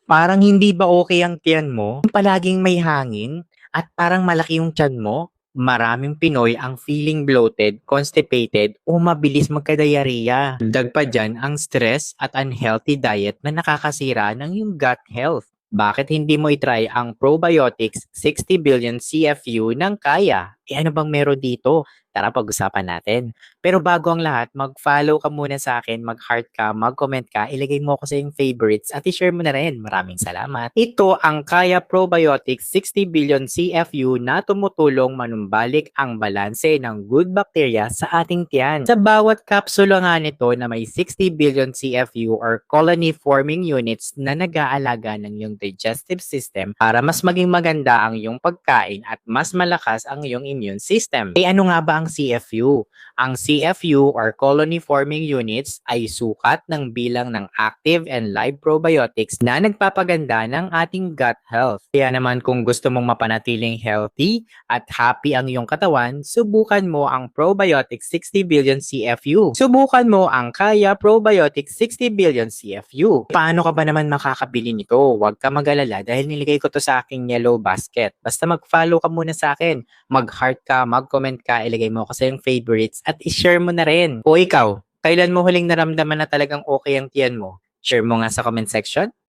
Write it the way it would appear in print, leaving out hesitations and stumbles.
Parang hindi ba okay ang tiyan mo? Yung palaging may hangin at parang malaki yung tiyan mo? Maraming Pinoy ang feeling bloated, constipated o mabilis magka-diarrhea. Dagdag pa dyan ang stress at unhealthy diet na nakakasira ng yung gut health. Bakit hindi mo itry ang probiotics 60 billion CFU ng kaya? Ano bang meron dito? Tara pag-usapan natin. Pero bago ang lahat, mag-follow ka muna sa akin, mag-heart ka, mag-comment ka, ilagay mo ako sa yung favorites at i-share mo na rin. Maraming salamat. Ito ang Kaya Probiotics 60 billion CFU na tumutulong manumbalik ang balanse ng good bacteria sa ating tiyan. Sa bawat kapsula nga nito na may 60 billion CFU or colony forming units na nag-aalaga ng iyong digestive system para mas maging maganda ang iyong pagkain at mas malakas ang iyong immune system. Ano nga ba ang CFU? Ang CFU or colony forming units ay sukat ng bilang ng active and live probiotics na nagpapaganda ng ating gut health. Kaya naman kung gusto mong mapanatiling healthy at happy ang iyong katawan, subukan mo ang Probiotics 60 billion CFU. Subukan mo ang Kaya Probiotics 60 billion CFU. Paano ka ba naman makakabili nito? Huwag ka mag-alala dahil niligay ko to sa aking yellow basket. Basta mag-follow ka muna sa akin, mag-heart ka, mag-comment ka, ilagay mo kasi yung favorites at i-share mo na rin. O ikaw, kailan mo huling naramdaman na talagang okay ang tiyan mo? Share mo nga sa comment section.